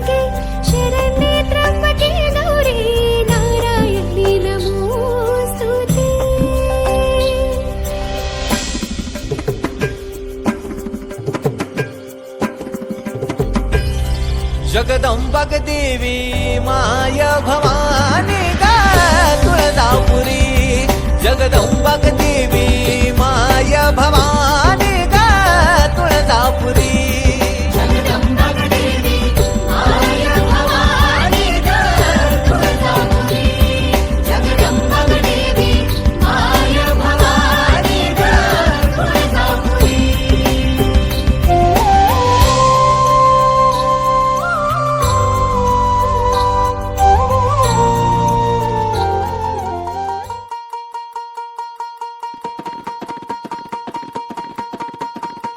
नास्तिके शरण्ये त्र्यंबके गौरी नारायणी नमोस्तुते। जगदंबक देवी माय भवानी गा तुळजापुरी, जगदंबक देवी माय भवानी गा तुळजापुरी। जगदंबक देवी माय भवानी गा तुळजापुरी, जगदंबक देवी माय भवानी गा तुळजापुरी।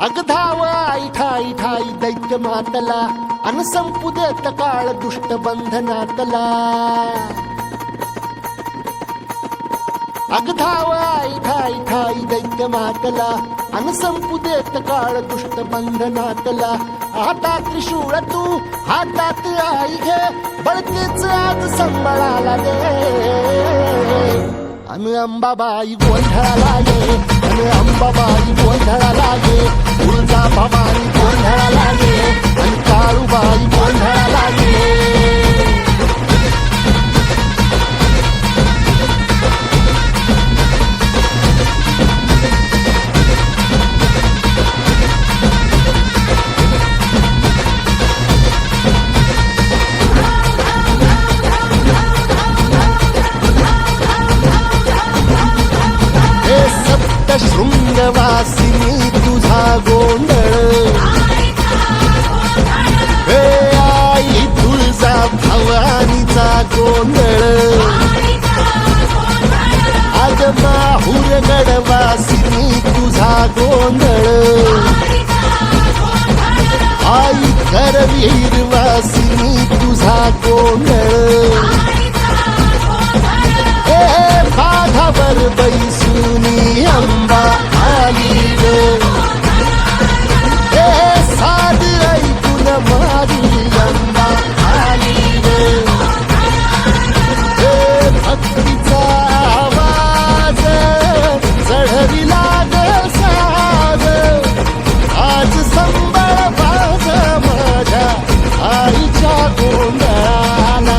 अगधाव आई ठाई ठाई दैत्य मातला अन संपू देत काळ दुष्ट बंधनातला। अगधाव आई ठाई ठाई दैत्य मातला अन संपू देत काळ दुष्ट बंधनातला। हातात त्रिशूळ तू हातात आई घे बळतेच आज संबळाला दे। अन अंबाबाई गोंधळाला ये, अन अंबाबाई गोंधळाला ये, तुळजा भवानी गोंधळाला ये, अन काळूबाई गोंधळाला ये। शृंगवासिनी तुझा गोंधळ, हे आई तुळजा भवानीचा गोंधळ। आज माहूर गडवासिनी तुझा गोंधळ, आई करवीर वासिनी तुझा गोंधळ। बाघावर बैसुनी अंबा आली ग, हे साध ऐकून मारी अंबा आली ग। हे भक्तीचा आवाज चढविला ग साग, आज संबळ बाज माझ्या आईच्या गोंधळाला।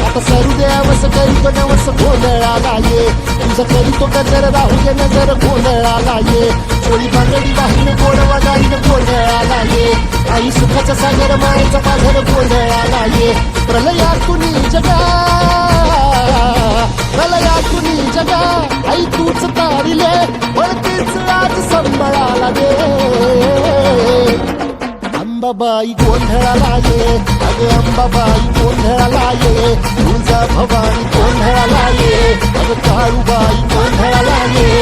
आता सरू देवस करीतो नवस गोंधळाला ये, तुझं करीतो गजर राहू दे नजर गोंधळाला ये। चोळी बांगडी वाहीन गोडवा गाईन गोंधळाला ये, आई सुखाचा सागर मायेचा पाझर गोंधळाला ये। प्रलयातुनी जगा प्रलयातुनी जगा आई तूच तारिले वळतीच आज संबळाला दे। अंबाबाई गोंधळाला ये, अगं अंबाबाई गोंधळाला ये, तुळजा भवानी गोंधळाला ये, अगं काळूबाई गोंधळाला ये।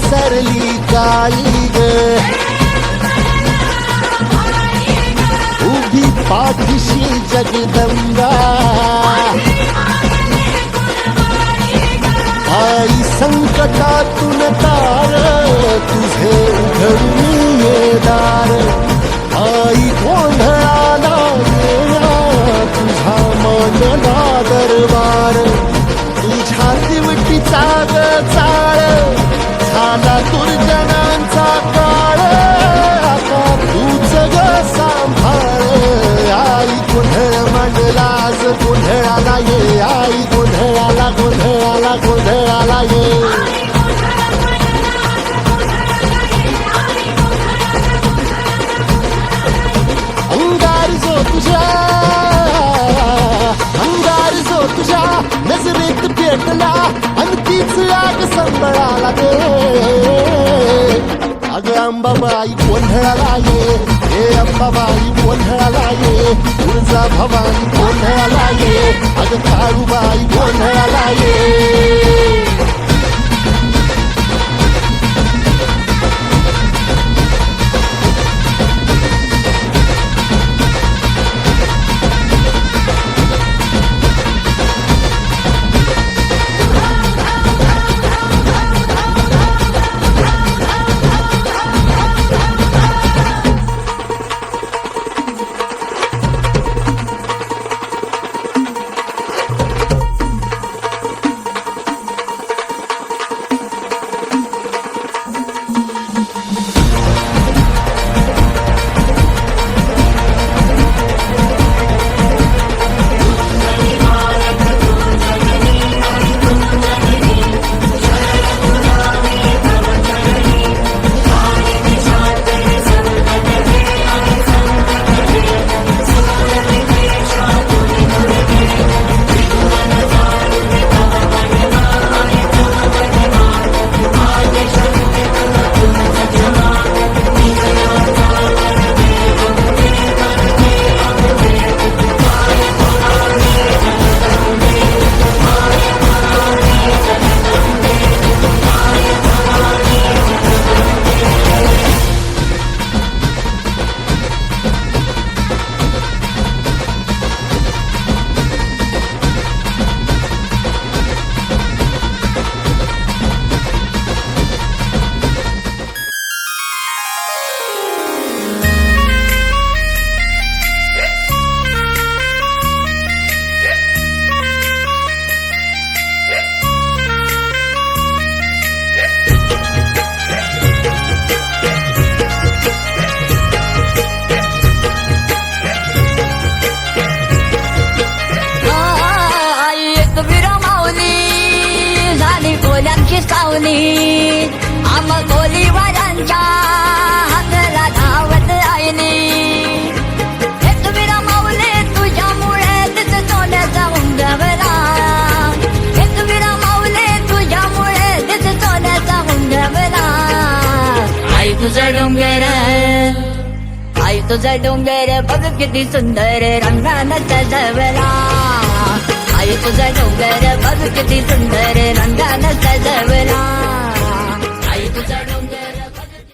सरली काळी ग उभी पाठीशी जगदंबा, आई संकटातून तार तुझे उघडून ये दार। आई गोंधळाला ये तुझा मनला दरबार, तुझ्या दिवटीचा ग चाळ झाला दुर्जनांचा काळ। आता तूच ग सांभाळ, आई गोंधळ मांडला आज गोंधळाला ये, आई गोंधळाला गोंधळाला गोंधळाला ये। अंगार जो तुझ्या नजरेत पेटला आणि तीच आग संबळाला दे। अगं अंबाबाई गोंधळाला ये, हे अंबाबाई गोंधळाला ये, तुळजा भवानी गोंधळाला ये, अगं काळूबाई गोंधळाला ये। सावली आम गोलीबारांच्या हातला धावत राहिली. एकवीरा माऊले तुझ्यामुळे तिथे सोन्याचा उंडवला. एकवीरा माऊले तुझ्यामुळे तिथे सोन्याचा उंडवला. आई तुझा डोंगर, आई तुझा डोंगर बघ किती सुंदर रंगानं सजवला. आई तुझा डोंगर बघ किती सुंदर रंगानं